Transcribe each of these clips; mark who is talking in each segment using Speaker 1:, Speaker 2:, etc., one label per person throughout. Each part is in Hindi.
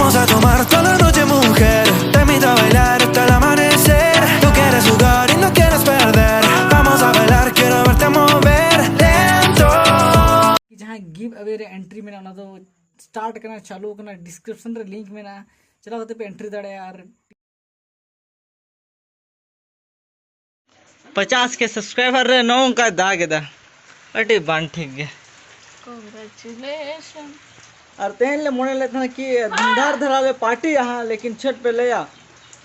Speaker 1: Vamos a tomar toda la noche, mujer. Te invito a bailar hasta el amanecer. Tú quieres jugar y no quieres perder. Vamos a bailar, quiero verte mover lento.
Speaker 2: जहाँ गिव अवे रे एंट्री में ना तो स्टार्ट करना चालू करना डिस्क्रिप्शन रे लिंक में ना चला होते पे एंट्री दाड़े यार
Speaker 3: 50 के सब्सक्राइबर रे 9 का दाग दा अटी बांध ठीक गे
Speaker 4: कांग्रेचुलेशन
Speaker 3: और तेन ले मोने ले था कि धंधार धरा ले पार्टी यहाँ लेकिन छठ पे ले आ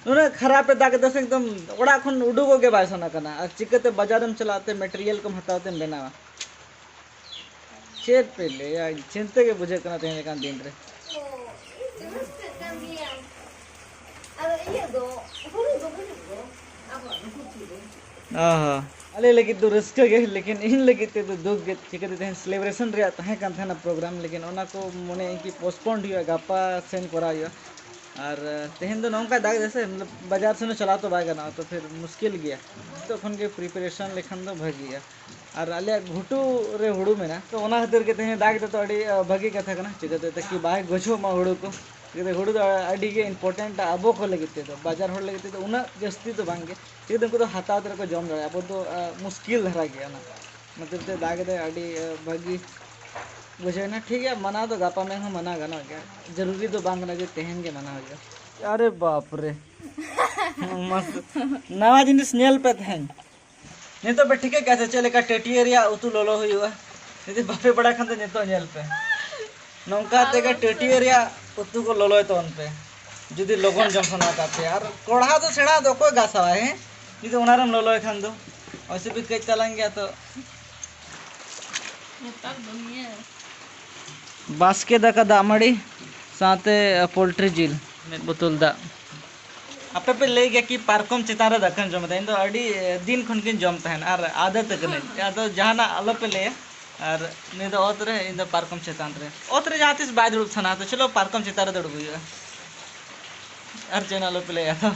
Speaker 3: उन्हें खराब पे दाग दस एकदम ओड़ा खन उडुगो के बाय सना करना और चिकते बाजार में चलाते मटेरियल कम हटाते बनावा छठ पे ले या चिंता के बुझे करना तेन का दिन रे अले लगी तो रस्का के लेकिन इन लगी तो दुख गे चिकते तेन सेलिब्रेशन रे तहे कान था प्रोग्राम लेकिन ओना को मने कि पोस्टपोन हुआ गापा सेंड करा हुआ और तेहन तो नौका दाग जैसे मतलब बाजार से चला तो बाय करना तो फिर मुश्किल गया तो खन के प्रिपरेशन लेखन तो भगी गया और अले घुटू रे हुड़ू में ना तो ओना खातिर के तेहन दाग तो अड़ी भगी कथा करना चिकते कि बाय गछो मा हुड़ू को चिकते हुड़ू तो अड़ी के इंपोर्टेंट अबो को लगिते तो बाजार होड़ लगिते तो उना जस्ती तो बांगे चिकते को तो हताव तेरे को जम दड़ा अब तो मुश्किल धरा गया ना मतलब ते दाग दे अड़ी भगी बुझे ना ठीक है मना तो गापा में हम मना गाना क्या जरूरी तो बांग ना जो तेहन के मना हो गया अरे बाप रे मस्त नवा जिनिस नेल पे थेन नहीं तो ठीक है कैसे चले का टेटी एरिया उतु लोलो हुआ नहीं बापे बड़ा खन तो नेल पे नौका ते का टेटी एरिया उतु को लोलो तो उन पे जुदी लोगन जमसना काते यार कोढ़ा तो सेड़ा दो कोई गासा है जुदी उनारम लोलो खान दो ऐसे भी कई चलन गया तो बास्के दा का दामड़ी साथे पोल्ट्री जिल में बोतल दा आपे पे ले गया कि पार्कम चितारे दखन जम इन तो अड़ी दिन खन किन जम तहन और आदत कने या तो जहाना अलो पे ले और नहीं तो ओतरे इन तो पार्कम चितान रे ओतरे जहातिस बाय दुड़ थना तो चलो पार्कम चितारे दड़ गयो और चैनल पे ले तो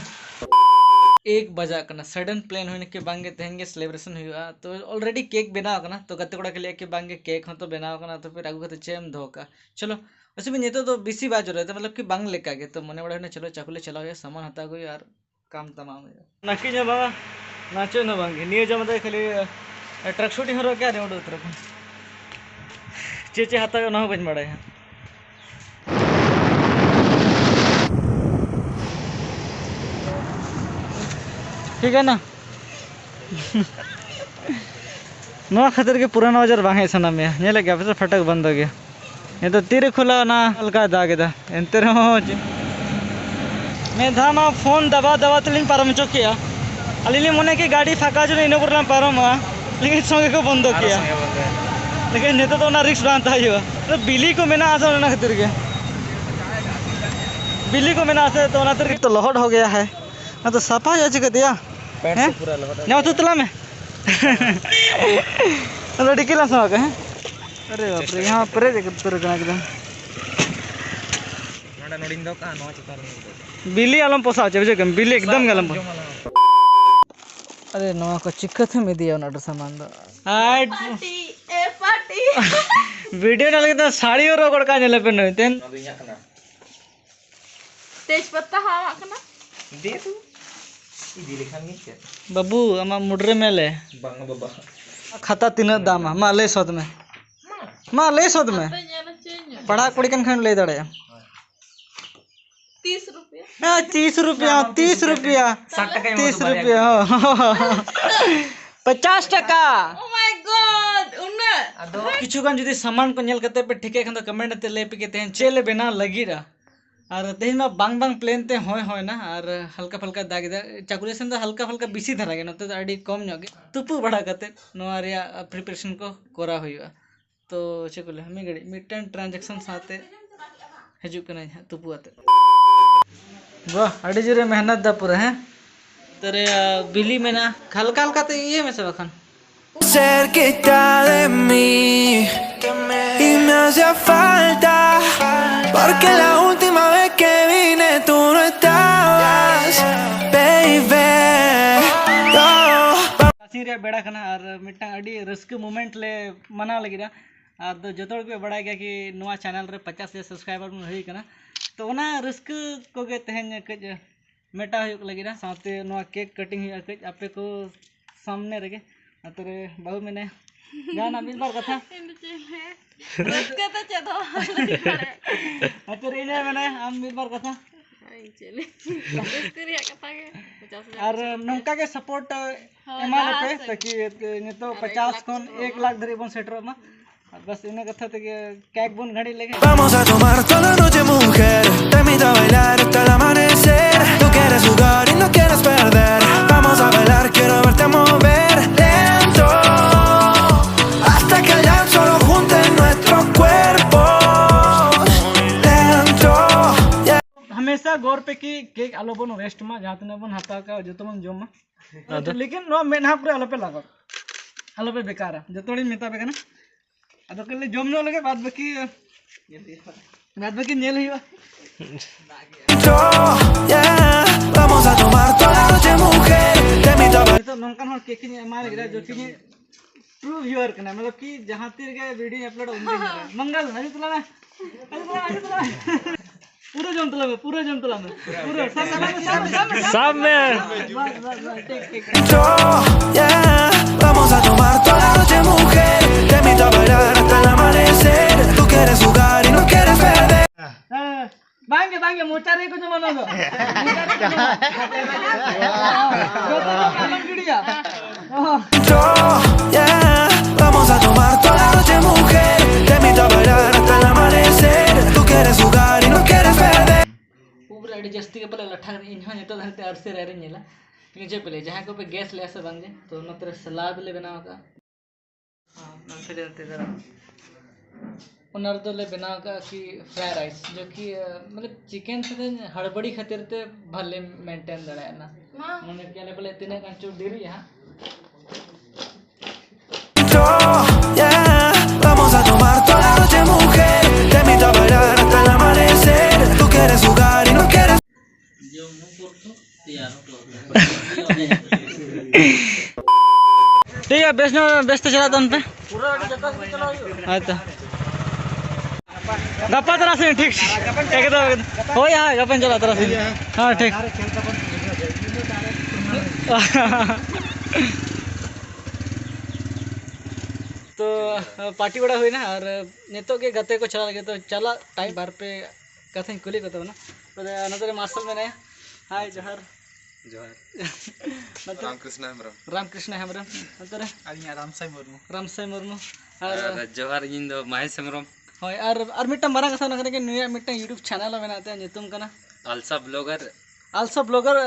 Speaker 3: 1 बजा करना सडन प्लान होने के बांगे तेहन सेलिब्रेशन हुआ तो ऑलरेडी केक बनाव करना तो गते कोड़ा के लिए के बांगे केक हो तो बनाव करना तो फिर आगु कते चेम धोका चलो वैसे भी नहीं तो बिसी बाज रहे थे मतलब कि बांग लेका के तो मने बड़ा ने चलो चाकुले चलाओ ये सामान हता गयो यार काम तमाम है नाकी जो बाबा नाचो न बांगे नियो जम दे खाली ट्रक शूटिंग हो क्या रे उड़ उतर चेचे हता न बन बड़ा है ठीक है ना नवा खातिर के पुराना बाजार बांगे सना में नेले गया फिर फटक बंद हो गया ये तो तीर खुला ना हल्का दाग दा एंतर मैं धामा फोन दबा दबा तलिन पारम चोकिया अलिली मने की गाड़ी फाका जो इन करला पारम लेकिन संगे को बंद किया लेकिन नेता तो ना रिस्क बांधता है तो बिली को मेना आसा ना खातिर के बिली को मेना आसे तो ना तो लहट हो गया है ना तो सफा जा चिक दिया पैंट से पूरा लहट ना तो तला में तो डिकिला सवा के अरे बाप रे यहां परे देख तर कना एकदम नोडा नोडिन दो का नो चितार बिली आलम पोसा छे जे बिली एकदम गलम अरे नो को चिकत में दिया ना सामान दो
Speaker 4: पार्टी ए पार्टी
Speaker 3: वीडियो ना लगे तो साड़ी और रोकड़ का नेले पे न तेन
Speaker 4: तेज पत्ता हावा कना
Speaker 3: दे तू इदी लिखान के बाबू अमा मुडरे मेले बांग बाबा खाता तीन दाम मा ले सद में पढ़ा कुड़ी कन खन ले दड़े
Speaker 4: 30 रुपया
Speaker 3: हां 30 रुपया 30 रुपया 30 रुपया 50 टका
Speaker 4: ओ माय गॉड उन्ना
Speaker 3: अदो किछु गन जदी सामान को नेल कते पे ठीके खन तो कमेंट ते ले पे के तेन चेले बेना लगी रा और तेहन में बांग बांग प्लेन ते होय ना और हल्का फल्का दाग दा चाकुलेशन तो हल्का फल्का बिसी धरा गे नते अडी कम गे तुपु बड़ा कते नोआ रिया प्रिपरेशन को करा हुआ तो चेकुले हमें गड़ी मिटन ट्रांजैक्शन साथे हजू कना तुपु आते वाह अडी जोरे मेहनत दा पूरा है तेरे बिली में ना हल्का हल्का तो ये में सब खन
Speaker 1: Cerquita de mí y me hacía falta porque la última vez que vine tú no estabas, baby.
Speaker 3: Syria बेड़ा खना और मिट्टा अडी रस्क मोमेंट ले मना लगी और जो पे बड़ा गया कि नवा चैनल रे 50 सब्सक्राइबर हुई कना तो ना रस्क को गे तेहन कज मेटा हुक लगे साथे नोआ केक कटिंग हुआ कज आपे को सामने रगे अतरे बाबू मैंने गाना मिल बार कथा
Speaker 4: रस्का तो चलो
Speaker 3: अतरे इने मैंने आम मिल बार कथा
Speaker 4: चले रस्का रिया कथा के 50,000
Speaker 3: और नौका के सपोर्ट एमा पे ताकि नितो 50 कोन 1 लाख धरी बन सेटर मा बस इने कथा ते केक बन घड़ी लेगे
Speaker 1: Vamos a tomar toda la noche, mujer. Te invito a bailar hasta el amanecer. Tú quieres jugar y no quieres perder. Vamos a bailar, quiero verte mover lento hasta que el solo junte nuestros cuerpos. Lento, yeah.
Speaker 3: हमेशा गौर पे कि केक आलो बन वेस्ट मा जहाँ तने बन हता का जो तुम जोम मा लेकिन नो मेन हाफ रे आलो पे लागो आलो पे बेकार जो तोड़ी मेता पे कना अदो कले जोम नो लगे बाद बाकी नेल हुआ
Speaker 1: Lento, yeah. Vamos a tomar toda la noche, mujer. Te invito a bailar.
Speaker 3: तो नौकन हो केक नि मार गिरा जो कि ट्रू व्यूअर कना मतलब कि जहाँ तीर के वीडियो अपलोड होंगे मंगल हरी तुला में पूरा जम तुला में पूरा सब में
Speaker 1: Lento, yeah. Vamos a tomar toda la noche, mujer. Te invito a bailar hasta el amanecer. Tú quieres jugar y no quieres perder.
Speaker 3: बांगे मोचारे को जो मनो दो
Speaker 1: Lento, yeah. Vamos a tomar toda la noche, mujer. Te invito a bailar hasta el amanecer. Tú quieres jugar y no quieres perder.
Speaker 3: ऊपर अड़ी जस्ती के पले लठा इन हो नेतो धरते अरसे रह रही नेला नीचे पले जहां को पे गैस ले ऐसे बांगे तो नतर सलाद ले बनाओ का हां नतर देते जरा उनर तो ले बनाओ का कि फ्राई राइस जो कि मतलब चिकन से हड़बड़ी खातिर ते भले मेंटेन दड़ा ना मने केले पले तिने कंचू देरी यहां
Speaker 1: Lento, yeah. Vamos a tomar toda la noche, mujer. Te invito a bailar hasta el amanecer. Tú quieres jugar y no quieres.
Speaker 3: ठीक है व्यस्त चला तो उन पे आयता गप्पा तरह से ठीक एकदम हो यहाँ गप्पन चला तरह से हाँ ठीक तो पार्टी बड़ा हुई ना और नेतो के गते को चला लगे तो चला टाइम बार पे कथे कुली को तो ना तो नजर मार्शल में नहीं हाय जोहर रामकृष्ण हेम्ब्रम नतर रामसाई मुर्मू और
Speaker 5: जोहार इन दो महेश हेम्ब्रम
Speaker 3: होय और मिट्टा मारा कथा ना के नुया मिट्टा यूट्यूब चैनल मेनाते नितुम कना आल्सो ब्लॉगर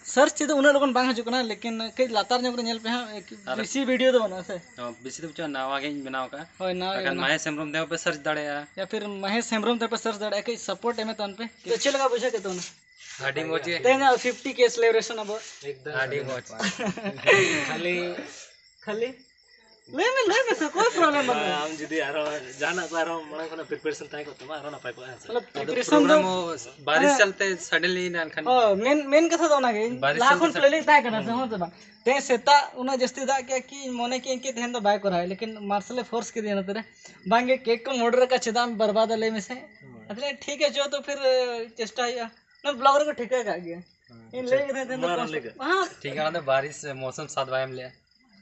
Speaker 3: सर्च चे तो उन लोगन बांग हजु कना लेकिन कई लातार ने नेल पे हां बेसी वीडियो दो बना से
Speaker 5: बेसी तो नवा के बनाओ का
Speaker 3: होय ना
Speaker 5: महेश हेम्ब्रम देव पे सर्च दड़े
Speaker 3: या फिर महेश हेम्ब्रम पे सर्च दड़े कई सपोर्ट एमे तन पे तो चल लगा बुझा के तो ना
Speaker 5: हाडी मोची
Speaker 3: तेना 50k सेलिब्रेशन अब
Speaker 5: एकदम हाडी मोच
Speaker 3: खाली ले में से कोई प्रॉब्लम नहीं
Speaker 6: हम जदी आरो जाना तो आरो मना कोना प्रिपरेशन ताई करतो आरो ना पाइ पाए
Speaker 3: मतलब प्रिपरेशन तो
Speaker 5: बारिश चलते सडनली ना खान
Speaker 3: मेन कथा तो ना के लाखन प्लेलिंग ताई करना से हो तो ते सेता उना जस्ती दा क्या कि मने के इनके ध्यान तो बाय करा है लेकिन मार्शल फोर्स के देना तेरे बांगे केक को मॉर्डर का छदाम बर्बाद ले में से मतलब ठीक है जो तो फिर चेष्टा है ना ब्लॉगर को ठीक है का गया इन ले गए थे तो हां
Speaker 5: ठीक है ना बारिश मौसम साथ वायम ले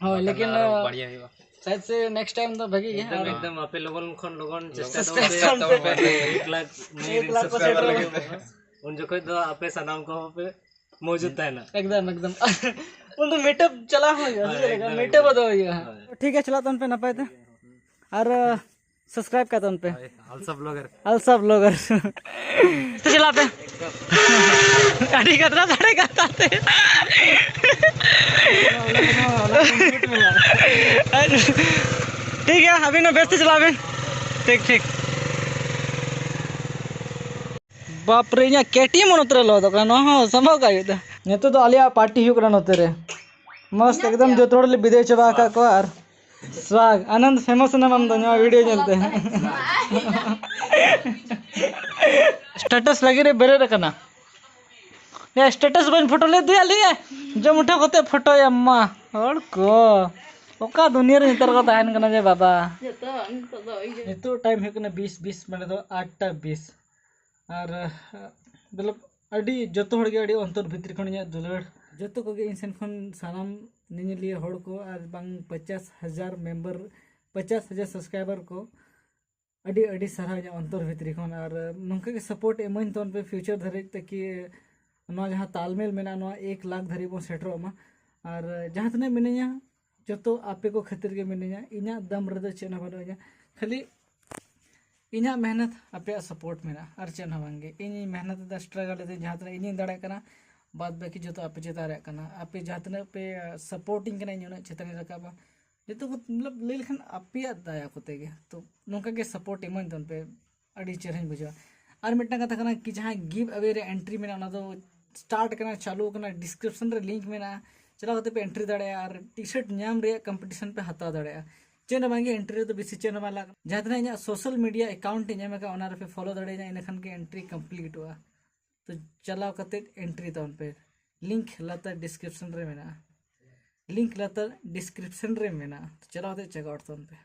Speaker 3: हां लेकिन
Speaker 5: बढ़िया है
Speaker 3: शायद से नेक्स्ट टाइम तो भगी है
Speaker 6: एकदम आपे लोगन खन लोगन चेष्टा तो 1 लाख सब्सक्राइबर लगे उन जो कोई तो आपे सनाम को पे मौजूद है ना
Speaker 3: एकदम उन तो मीटअप चला हो गया मीटअप हो गया ठीक है चला तो उन पे ना पाए थे और सब्सक्राइब कर दो उन पे
Speaker 5: आल्सा ब्लॉगर
Speaker 3: तो चला पे गाड़ी कतरा साढ़े करते ठीक है अभी ना व्यस्त चला ठीक बाप रे यहाँ केटीएम उतर लो तो हाँ संभव का ये तो आलिया पार्टी हुआ नोते रे मस्त एकदम जो थोड़ा विदेश चबा का को यार स्वाग आनंद फेमस ना हम तो वीडियो चलते हैं स्टेटस लगे रे बेरे रखना ये स्टेटस बन फोटो ले दिया लिए जो मुठे कोते फोटो अम्मा और को ओका दुनिया रे नितर को ताहन कना जे बाबा
Speaker 4: जतो
Speaker 3: तो टाइम है कना 20 माने तो 8:20
Speaker 2: और मतलब अड़ी जतो हड़ के अड़ी अंतर भितर खन इᱧᱟᱹᱜ दुलड़ जतो को इन सेन खन सानाम निनिलिया हड़ को और बांग 50,000 मेंबर 50,000 सब्सक्राइबर को अड़ी अड़ी सारा इᱧᱟᱹᱜ अंतर भितर खन और नंका के सपोर्ट एमन तोन पे फ्यूचर धरे ताकि नवा जहां तालमेल मेना नवा 1 लाख धरी बो सेटरो मा और जहां तने मिनिया जतो आपे को खातिर के मिनिया इᱧाᱹᱜ दम रद चेना बनो खाली इᱧाᱹᱜ मेहनत आपे सपोर्ट मेना और चेना बांगे इन मेहनत दा स्ट्रगल ते जहां तने इन दाड़ा कना बाद बाकी जतो आपे चेता रे कना आपे जहां तने पे सपोर्टिंग कना इन चेतन रकाबा जतो मतलब ले लखन आपे दाया कोते गे तो नोंका के सपोर्ट इमन तन पे अड़ी चेहरन बुझा और मिटना कथा कना कि जहां गिव अवे रे एंट्री मेना ना दो स्टार्ट करना चालू करना डिस्क्रिप्शन रे लिंक मेना चला पे एंट्री दाड़ा और टी शर्ट नाम रे कंपटीशन पे हता दाड़ा चेन बांगे एंट्री तो बेसी चेन वाला जहां तने इन सोशल मीडिया अकाउंट इन का ओना रे फॉलो दाड़ा इन खान के एंट्री कंप्लीट हुआ तो चलाव कते एंट्री तन पे लिंक लाता डिस्क्रिप्शन रे मेना लिंक लाता डिस्क्रिप्शन रे मेना तो चलाव चेकआउट तन पे।